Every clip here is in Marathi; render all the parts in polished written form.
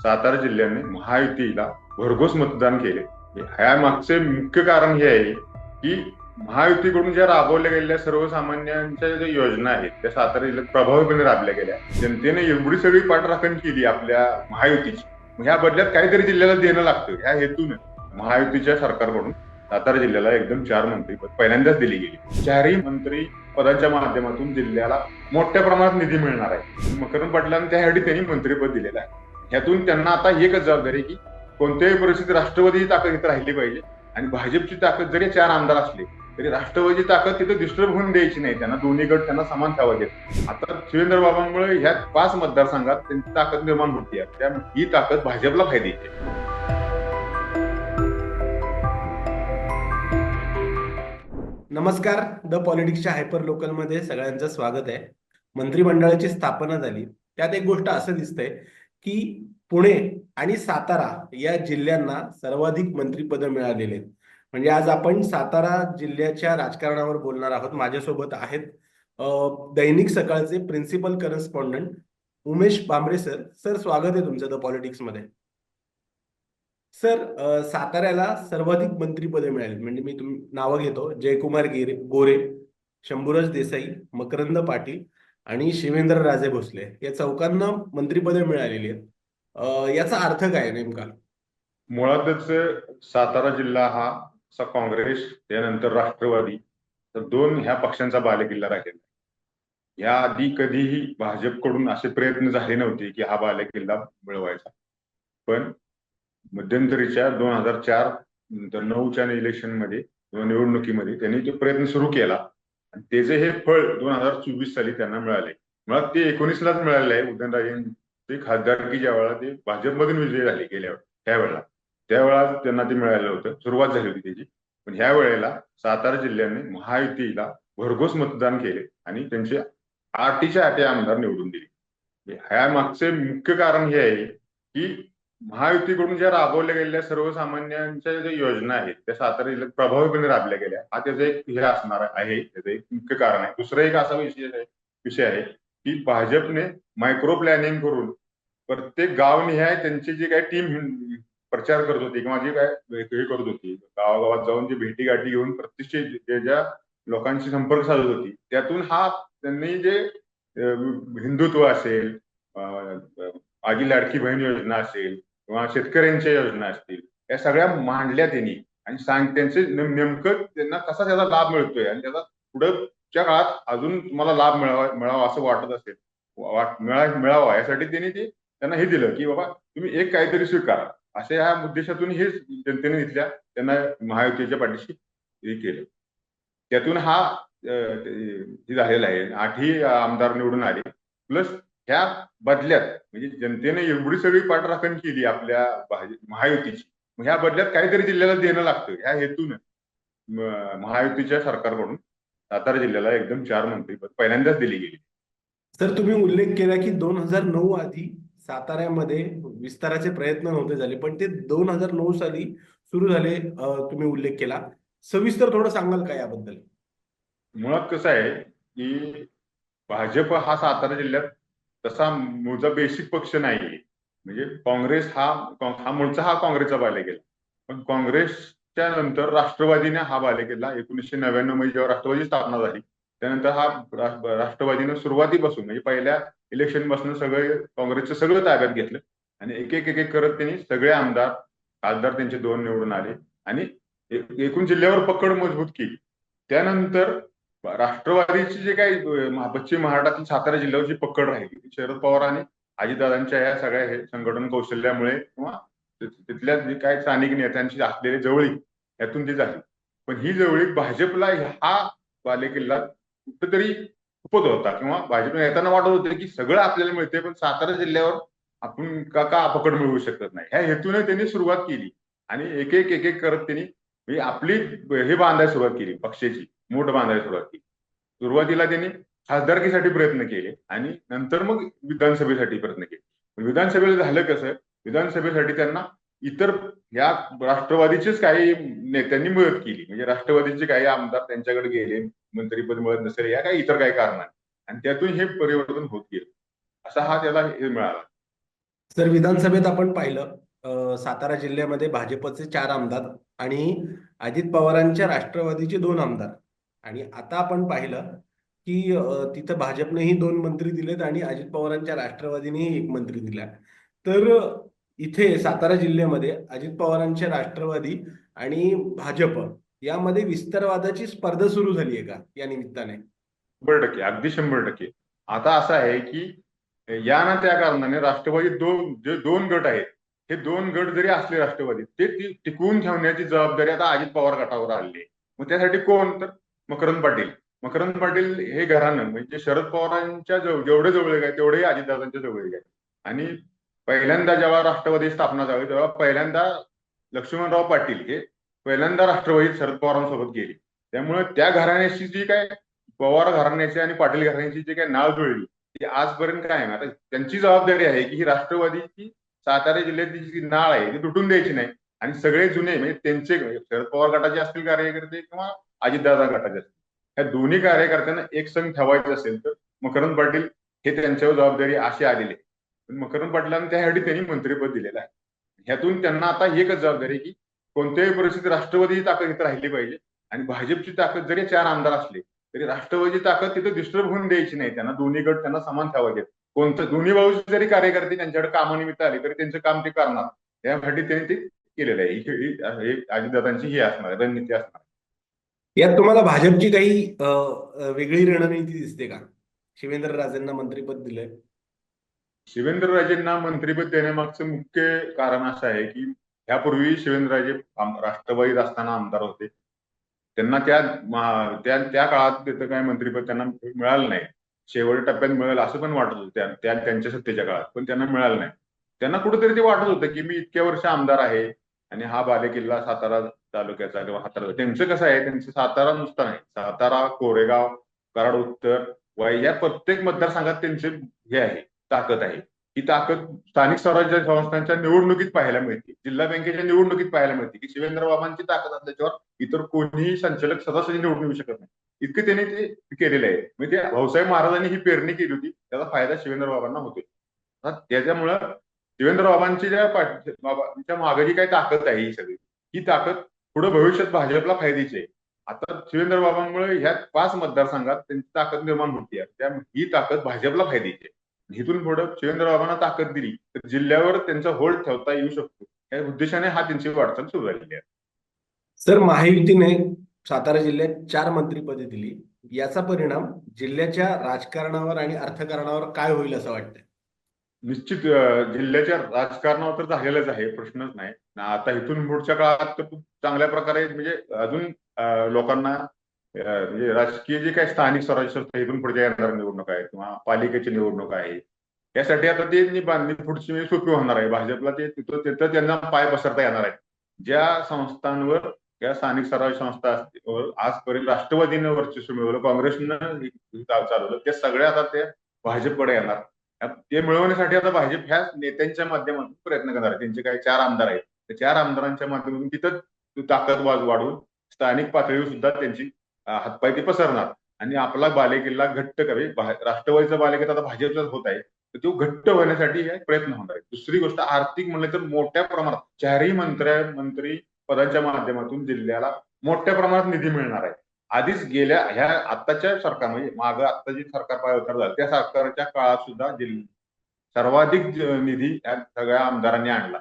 सातारा जिल्ह्याने महायुतीला भरघोस मतदान केले. ह्या मागचे मुख्य कारण हे आहे की महायुतीकडून ज्या राबवल्या गेलेल्या सर्वसामान्यांच्या ज्या योजना आहेत त्या सातारा जिल्ह्यात प्रभावीपणे राबवल्या गेल्या. जनतेने एवढी सगळी पाठराखण केली आपल्या महायुतीची, ह्या बदल्यात काहीतरी जिल्ह्याला देणं लागतं ह्या हेतून महायुतीच्या सरकारकडून सातारा जिल्ह्याला एकदम 4 मंत्रीपद पहिल्यांदाच दिली गेली. 4ही मंत्री पदांच्या माध्यमातून जिल्ह्याला मोठ्या प्रमाणात निधी मिळणार आहे. मकरंद पाटलांना त्यासाठी त्यांनी मंत्रिपद दिलेलं आहे. ह्यातून त्यांना आता एकच जबाबदारी की कोणत्याही परिस्थितीत राष्ट्रवादीची ताकद इथं राहिली पाहिजे आणि भाजपची ताकद जरी 4 आमदार असले तरी राष्ट्रवादीची ताकद तिथं डिस्टर्ब होऊन द्यायची नाही. त्यांना दोन्ही गट त्यांना समान ठेवायचे. आता शिवेंद्र बाबांमुळे ह्या 5 मतदारसंघात त्यांची ताकद निर्माण होती. त्या ही ताकद भाजपला फायद्याची आहे. नमस्कार. द पॉलिटिक्सच्या हायपर लोकलमध्ये सगळ्यांचं स्वागत आहे. मंत्रिमंडळाची स्थापना झाली, त्यात एक गोष्ट असं दिसतंय की पुणे आणि सातारा या जिल्ह्यांना सर्वाधिक मंत्रिपद मिळालेले आहेत. म्हणजे आज आपण सातारा जिल्ह्याच्या राजकारणावर बोलणार आहोत. माझ्यासोबत आहेत दैनिक सकाळचे principal correspondent Umesh Bhambare sir. Sir, स्वागत आहे तुमचं द पॉलिटिक्समध्ये. सर, साताऱ्याला सर्वाधिक मंत्रिपदे मिळाली. म्हणजे मी नावं घेतो: जयकुमार गोरे, शंभूराज देसाई, मकरंद पाटील आणि शिवेंद्रराजे भोसले या चौकांना मंत्रिपदे मिळालेली आहेत. याचा अर्थ काय नेमका? मुळातच सातारा जिल्हा हा काँग्रेस त्यानंतर राष्ट्रवादी तर 2 ह्या पक्षांचा बालेकिल्ला राहिलेला. या आधी कधीही भाजपकडून असे प्रयत्न झाले नव्हते की हा बालेकिल्ला मिळवायचा. पण मध्यंतरीच्या 2004 नंतर 9च्या इलेक्शनमध्ये किंवा निवडणुकीमध्ये त्यांनी तो प्रयत्न सुरू केला आणि त्याचे हे फळ 2024 साली त्यांना मिळाले. मुळात ते 19लाच मिळाले आहे. उदयनराजेंचे खासदारकी ज्या वेळेला ते भाजपमधून विजयी झाले गेल्या त्यावेळेला त्यांना ते मिळालं होतं. सुरुवात झाली होती त्याची. पण ह्या वेळेला सातारा जिल्ह्याने महायुतीला भरघोस मतदान केले आणि त्यांचे 8च्या 8 आमदार निवडून दिले. ह्या मागचे मुख्य कारण हे आहे की महायुतीकडून ज्या राबवल्या गेलेल्या सर्वसामान्यांच्या ज्या योजना आहेत त्या सातारा जिल्ह्यात प्रभावीपणे राबवल्या गेल्या. हा त्याचा एक हे असणार आहे, त्याचं एक मुख्य कारण आहे. दुसरा एक असा विषय आहे की भाजपने मायक्रो प्लॅनिंग करून प्रत्येक गावनिहाय त्यांची जी काही टीम प्रचार करत होती किंवा जे काय हे करत होती, गावागावात जाऊन जी भेटीगाठी घेऊन प्रतिष्ठित ज्या लोकांशी संपर्क साधत होती, त्यातून हा त्यांनी जे हिंदुत्व असेल, आजी लाडकी बहीण योजना असेल किंवा शेतकऱ्यांच्या योजना असतील, या सगळ्या मांडल्या त्यांनी आणि त्यांचे नेमकं त्यांना कसा त्याचा लाभ मिळतोय आणि त्याचा पुढच्या काळात अजून तुम्हाला लाभ मिळावा असं वाटत असेल, मिळावा यासाठी त्यांना हे दिलं की बाबा तुम्ही एक काहीतरी स्वीकारा. अशा ह्या उद्देशातून हे जनतेने इथल्या त्यांना महायुतीच्या पाठीशी हे केलं. त्यातून हा झालेला आहे. 8ही आमदार निवडून आले. प्लस ह्या बदल्यात म्हणजे जनतेने एवढी सगळी पाठराखण केली आपल्या महायुतीची, ह्या बदल्यात काहीतरी जिल्ह्याला देणं लागतं ह्या हेतून महायुतीच्या सरकारकडून सातारा जिल्ह्याला एकदम 4 मंत्रिपद पहिल्यांदाच दिली गेली. सर, तुम्ही उल्लेख केला की 2009 आधी साताऱ्यामध्ये विस्ताराचे प्रयत्न नव्हते झाले, पण ते 2009 साली सुरू झाले. तुम्ही उल्लेख केला, सविस्तर थोडं सांगाल का याबद्दल? मुळात कसं आहे की भाजप हा सातारा जिल्ह्यात तसा मूळचा बेसिक पक्ष नाहीये. म्हणजे काँग्रेस हा मूळचा हा काँग्रेसचा बालेकिल्ला. पण काँग्रेसच्या नंतर राष्ट्रवादीने हा बालेकिल्ला 1999 मध्ये जेव्हा राष्ट्रवादी स्थापना झाली त्यानंतर हा राष्ट्रवादीनं सुरुवातीपासून म्हणजे पहिल्या इलेक्शन पासून सगळे काँग्रेसचं सगळं ताब्यात घेतलं आणि एक एक करत त्यांनी सगळे आमदार खासदार त्यांचे 2 निवडून आले आणि एकूण जिल्ह्यावर पकड मजबूत केली. त्यानंतर राष्ट्रवादीची जे काही पश्चिम महाराष्ट्रातील सातारा जिल्ह्यावरची पकड राहिली शरद पवार आणि अजितदादांच्या या सगळ्या हे संघटन कौशल्यामुळे किंवा तिथल्या जे काही स्थानिक नेत्यांची असलेली जवळीक यातून ती झाली. पण ही जवळीक भाजपला हा बालेकिल्ला कुठेतरी खुपत होता किंवा भाजप नेत्यांना वाटत होते की सगळं आपल्याला मिळते पण सातारा जिल्ह्यावर आपण का पकड मिळवू शकत नाही. ह्या हेतूने त्यांनी सुरुवात केली आणि एक एक करत त्यांनी म्हणजे आपली हे बांधायला सुरुवात केली, पक्षाची मोठ बांधायला सुरुवात केली. सुरुवातीला त्यांनी खासदारकीसाठी प्रयत्न केले आणि नंतर मग विधानसभेसाठी प्रयत्न केले. विधानसभेला झालं कसं, विधानसभेसाठी त्यांना इतर या राष्ट्रवादीचेच काही नेत्यांनी मदत केली. म्हणजे राष्ट्रवादीचे काही आमदार त्यांच्याकडे गेले, मंत्रिपद मिळत नसेल या काही इतर काही कारणाने, आणि त्यातून हे परिवर्तन होत गेलं. असा हा त्याला हे मिळाला. तर विधानसभेत आपण पाहिलं, सातारा जिल्ह्यामध्ये भाजपचे 4 आमदार आणि अजित पवारांच्या राष्ट्रवादीचे 2 आमदार. आणि आता आपण पाहिलं की तिथं भाजपनेही 2 मंत्री दिलेत आणि अजित पवारांच्या राष्ट्रवादीनेही 1 मंत्री दिला. तर इथे सातारा जिल्ह्यामध्ये अजित पवारांच्या राष्ट्रवादी आणि भाजप यामध्ये विस्तारवादाची स्पर्धा सुरू झाली आहे का या निमित्ताने? 100%, अगदी 100%. आता असं आहे की या ना त्या कारणाने राष्ट्रवादी जे दोन गट आहेत, हे 2 गट जरी असले राष्ट्रवादी, ते टिकवून ठेवण्याची जबाबदारी आता अजित पवार गटावर आली आहे. मग त्यासाठी कोण? तर मकरंद पाटील. मकरंद पाटील हे घराणं म्हणजे शरद पवारांच्या जेवढे जवळ आहे तेवढे अजितदादांच्या जवळ आहे. आणि पहिल्यांदा जेव्हा राष्ट्रवादी स्थापना झाली तेव्हा पहिल्यांदा लक्ष्मणराव पाटील हे पहिल्यांदा राष्ट्रवादी शरद पवारांसोबत गेले. त्यामुळे त्या घराण्याची जी काय पवार घराण्याची आणि पाटील घराण्याची जी काही नाळ जुळली ती आजपर्यंत काय आता त्यांची जबाबदारी आहे की ही राष्ट्रवादीची सातारा जिल्ह्यातली जी नाळ आहे ती तुटून द्यायची नाही. आणि सगळे जुने म्हणजे त्यांचे शरद पवार गटाचे असतील कार्यकर्ते किंवा अजितदादा गटाचे असतील, ह्या दोन्ही कार्यकर्त्यांना एक संघ ठेवायचं असेल तर मकरंद पाटील हे त्यांच्यावर जबाबदारी अशी आलेली आहे. मकरंद पाटलांना त्यासाठी त्यांनी मंत्रिपद दिलेलं आहे. ह्यातून त्यांना आता एकच जबाबदारी की कोणत्याही परिस्थितीत राष्ट्रवादीची ताकद इथं राहिली पाहिजे. आणि भाजपची ताकद जरी 4 आमदार असले तरी राष्ट्रवादीची ताकद तिथे डिस्टर्ब होऊन द्यायची नाही. त्यांना दोन्ही गट त्यांना समान ठेवायचे. कोणतं दोन्ही बाजूचे जरी कार्यकर्ते त्यांच्याकडे कामानिमित्त आले तरी त्यांचं काम ते करणार. त्यासाठी त्यांनी ते केलेलं आहे. ही अजितदादांची ही असणार रणनीती असणार. यात तुम्हाला भाजपची काही वेगळी रणनीती दिसते का? शिवेंद्रराजेंना मंत्रिपद दिलंय. शिवेंद्रराजेंना मंत्रिपद देण्यामागचं मुख्य कारण असं आहे की ह्यापूर्वी शिवेंद्रराजे राष्ट्रवादीत असताना आमदार होते. त्यांना त्या काळात तिथं काय मंत्रिपद त्यांना मिळालं नाही. शेवट टप्प्यात मिळेल असं पण वाटत होतं त्यांच्या सत्तेच्या काळात, पण त्यांना मिळालं नाही. त्यांना कुठेतरी ते वाटत होतं की मी इतक्या वर्ष आमदार आहे आणि हा बालेकिल्ला सातारा तालुक्याचा किंवा हातारा, त्यांचं कसं आहे, त्यांचं सातारा नुसतं नाही, सातारा, कोरेगाव, कराड उत्तर, वाई या प्रत्येक मतदारसंघात त्यांचे हे आहे, ताकद आहे. ही ताकद स्थानिक स्वराज्य संस्थांच्या निवडणुकीत पाहायला मिळते, जिल्हा बँकेच्या निवडणुकीत पाहायला मिळते की शिवेंद्रबाबांची ताकद असल्याच्यावर इतर कोणीही संचालक सदासदी निवडून येऊ शकत नाही. इतकं त्यांनी ते केलेलं आहे. म्हणजे भाऊसाहेब महाराजांनी ही पेरणी केली होती, त्याचा फायदा शिवेंद्रबाबांना होतोय. त्याच्यामुळं शिवेंद्रबाबांची बाबांच्या मागे जी काही ताकद आहे ही सगळी, ही ताकद पुढे भविष्यात भाजपला फायद्याची आहे. आता शिवेंद्रबाबांमुळे ह्या 5 मतदारसंघात त्यांची ताकद निर्माण होती आहे. ही ताकद भाजपला फायद्याची आहे. इथून पुढे शिवेंद्रबाबांना ताकद दिली तर जिल्ह्यावर त्यांचा होल्ड ठेवता येऊ शकतो, या उद्देशाने हा त्यांची वाटचाल सुरू झालेली आहे. सर, महायुतीने सातारा जिल्ह्यात 4 मंत्रिपदे दिली. याचा परिणाम जिल्ह्याच्या राजकारणावर आणि अर्थकारणावर काय होईल असं वाटतंय? निश्चित जिल्ह्याच्या राजकारणावर तर झालेलंच आहे, प्रश्नच नाही. आता इथून पुढच्या काळात तर खूप चांगल्या प्रकारे म्हणजे अजून लोकांना म्हणजे राजकीय जे काही स्थानिक स्वराज्य संस्था इथून पुढच्या येणाऱ्या निवडणूक आहे किंवा पालिकेची निवडणूक आहे, यासाठी आता ते बांधणी पुढची सोपी होणार आहे. भाजपला ते तिथं त्यांना पाय पसरता येणार आहे. ज्या संस्थांवर त्या स्थानिक स्वराज्य संस्था असतील आजपर्यंत राष्ट्रवादीनं वर्चस्व मिळवलं, काँग्रेसनं चालवलं, त्या सगळ्या आता ते भाजपकडे येणार. ते मिळवण्यासाठी आता भाजप ह्या नेत्यांच्या माध्यमातून प्रयत्न करणार आहे. त्यांचे काही 4 आमदार आहेत, त्या 4 आमदारांच्या माध्यमातून तिथं ताकद वाढवून स्थानिक पातळीवर सुद्धा त्यांची हातपाय ते पसरणार आणि आपला बालेकिल्ला घट्ट करावे. राष्ट्रवादीचा बालेकिल्ला आता भाजपचाच होत आहे, तर तो घट्ट होण्यासाठी हे प्रयत्न होणार आहे. दुसरी गोष्ट, आर्थिक म्हणलं तर मोठ्या प्रमाणात 4ही मंत्री पदांच्या माध्यमातून जिल्ह्याला मोठ्या प्रमाणात निधी मिळणार आहे. आधीच गेल्या ह्या आत्ताच्या सरकार म्हणजे मागं आत्ता जी सरकार पायउतार झालं त्या सरकारच्या काळात सुद्धा सर्वाधिक निधी या सगळ्या आमदारांनी आणला.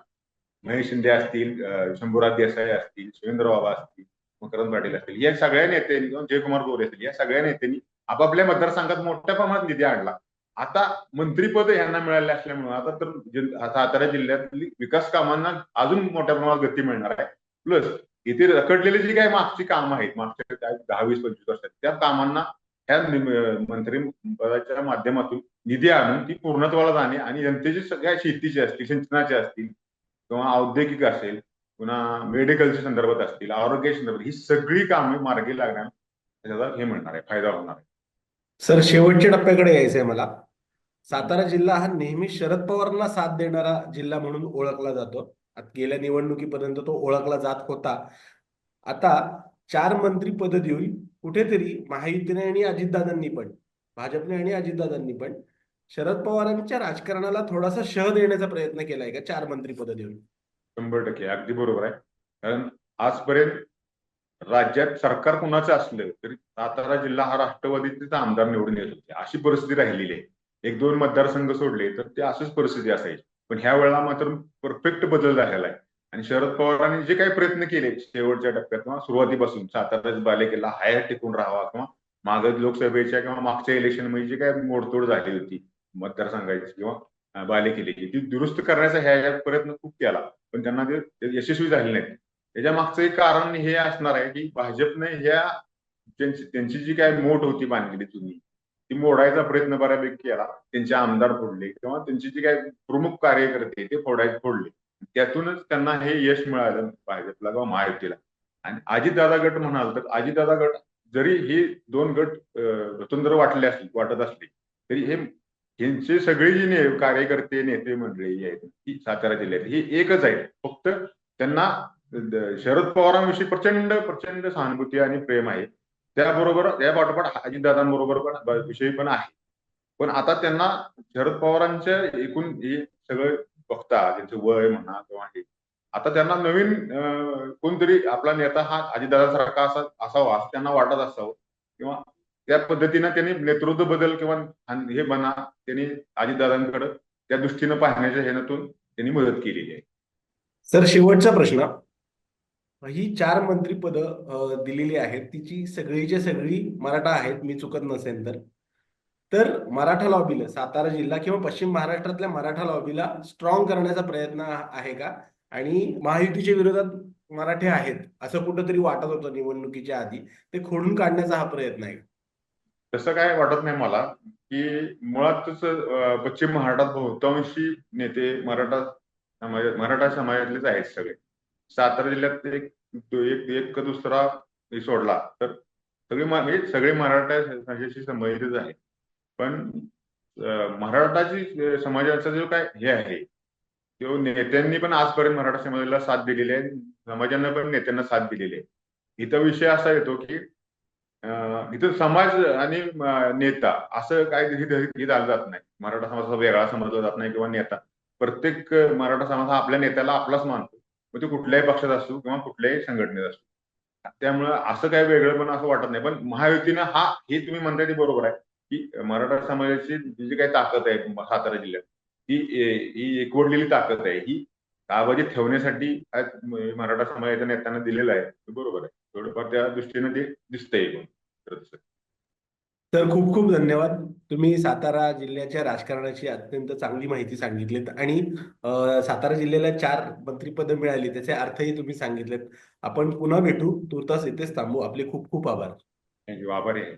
महेश शिंदे असतील, शंभूराज देसाई असतील, शिवेंद्रबाबा असतील, मकरंद पाटील असतील, या सगळ्या नेत्यांनी किंवा जयकुमार गोरे असतील, या सगळ्या नेत्यांनी आपापल्या मतदारसंघात मोठ्या प्रमाणात निधी आणला. आता मंत्रिपद यांना मिळाले असल्यामुळे आता तर सातारा जिल्ह्यातली विकास कामांना अजून मोठ्या प्रमाणात गती मिळणार आहे. प्लस इथे रखडलेली जी काही मागची कामं आहेत मागच्या 10-20-25 वर्षात, त्या कामांना ह्या मंत्रिपदाच्या माध्यमातून निधी आणून ती पूर्णत्वाला जाणे आणि जनतेची सगळ्या शेतीची असतील, सिंचनाच्या असतील किंवा औद्योगिक असेल, पुन्हा मेडिकलच्या संदर्भात असतील, आरोग्य संदर्भात, ही सगळी कामे मार्गी लागणार, त्याचा हे मिळणार आहे, फायदा होणार आहे. सर, शेवटच्या टप्प्याकडे यायचंय मला. सातारा जिल्हा हा नेहमी शरद पवारांना साथ देणारा जिल्हा म्हणून ओळखला जातो. गेल्या निवडणुकीपर्यंत तो ओळखला जात होता. आता 4 मंत्रिपद देऊन कुठेतरी महायुतीने आणि अजितदादांनी पण, भाजपने आणि अजितदादांनी पण शरद पवारांच्या राजकारणाला थोडासा शह देण्याचा प्रयत्न केलाय का 4 मंत्रिपद देऊन? 100% अगदी बरोबर आहे. कारण आजपर्यंत राज्यात सरकार कुणाचं असलं तरी सातारा जिल्हा हा राष्ट्रवादीचेच आमदार निवडून येत होते, अशी परिस्थिती राहिलेली आहे. 1-2 मतदारसंघ सोडले तर ते अशीच परिस्थिती असायची. पण ह्या वेळेला मात्र परफेक्ट बदल झालेला आहे. आणि शरद पवारांनी जे काही प्रयत्न केले शेवटच्या टप्प्यात किंवा सुरुवातीपासून सातारा बालेकिल्ला हाय टिकून राहावा, किंवा मागं लोकसभेच्या किंवा मागच्या इलेक्शन मध्ये जी काही मोडतोड झाली होती मतदारसंघाची किंवा बालेकिल्ल्याची, ती दुरुस्त करण्याचा ह्या प्रयत्न खूप केला, पण त्यांना ते यशस्वी झाले नाहीत. त्याच्या मागचं एक कारण हे असणार आहे की भाजपने त्यांची जी काय मोठ होती बांधलेली जुनी, ती मोडायचा प्रयत्न बऱ्यापैकी केला. त्यांचे आमदार फोडले किंवा त्यांचे जे काही प्रमुख कार्यकर्ते ते फोडले. त्यातूनच त्यांना हे यश मिळालं भाजपला किंवा महायुतीला. आणि अजितदादा गट म्हणाल तर अजितदादा गट जरी हे 2 गट स्वतंत्र वाटत असले तरी यांचे सगळे जे कार्यकर्ते नेते मंडळी आहेत ती सातारा जिल्ह्यात ही एकच आहेत. फक्त त्यांना शरद पवारांविषयी प्रचंड प्रचंड सहानुभूती आणि प्रेम आहे. त्याबरोबर त्या पाठोपाठ अजितदादांबरोबर पण विषयी पण आहे. पण आता त्यांना शरद पवारांच्या एकूण हे सगळं बघता त्यांचं वय म्हणा किंवा हे, आता त्यांना नवीन कोणतरी आपला नेता हा अजितदादासारखा असावा असं त्यांना वाटत असावं, किंवा त्या पद्धतीनं त्यांनी नेतृत्व बदल किंवा हे म्हणा त्यांनी अजितदादांकडे त्या दृष्टीनं पाहण्याच्या हेतून त्यांनी मदत केलेली आहे. सर, शेवटचा प्रश्न. ही 4 मंत्रिपद दिलेली आहेत, तिची सगळीच्या सगळी मराठा आहेत, मी चुकत नसेल तर. तर मराठा लॉबीला, सातारा जिल्हा किंवा पश्चिम महाराष्ट्रातल्या मराठा लॉबीला स्ट्रॉंग करण्याचा प्रयत्न आहे का? आणि महायुतीच्या विरोधात मराठे आहेत असं कुठंतरी वाटत होतं निवडणुकीच्या आधी, ते खोडून काढण्याचा हा प्रयत्न आहे? तसं काय वाटत नाही मला, की मुळातच पश्चिम महाराष्ट्रात बहुतांशी नेते मराठा समाजातलेच आहेत सगळे. सातारा जिल्ह्यात एक एक एक दुसरा हे सोडला तर म्हणजे सगळे मराठा समाजाशी संबंधितच आहे. पण मराठाची समाजाचा जो काय हे आहे, तो नेत्यांनी पण आजपर्यंत मराठा समाजाला साथ दिलेली आहे, समाजानं पण नेत्यांना साथ दिलेली आहे. इथं विषय असा येतो की इथं समाज आणि नेता असं काय हे झालं जात नाही. मराठा समाजाचा वेगळा समजला जात नाही किंवा नेता. प्रत्येक मराठा समाज हा आपल्या नेत्याला आपलाच मानतो, मग ते कुठल्याही पक्षात असतो किंवा कुठल्याही संघटनेत असतो. त्यामुळे असं काही वेगळं पण असं वाटत नाही. पण महायुतीनं हे तुम्ही म्हणताय ते बरोबर आहे की मराठा समाजाची जी काही ताकद आहे सातारा जिल्ह्यात, ही एकवटलेली ताकद आहे, ही काबाजीत ठेवण्यासाठी मराठा समाजाच्या नेत्यांना दिलेलं आहे. ते बरोबर आहे. थोडंफार त्या दृष्टीने ते दिसतंय पण. तर खूप खूप धन्यवाद. तुम्ही सातारा जिल्ह्याच्या राजकारणाची अत्यंत चांगली माहिती सांगितलीत आणि सातारा जिल्ह्याला 4 मंत्रिपद मिळाली त्याचे अर्थही तुम्ही सांगितलेत. आपण पुन्हा भेटू. तूर्तास इथेच थांबू. आपले खूप खूप आभार. थँक्यू. आभारी आहे.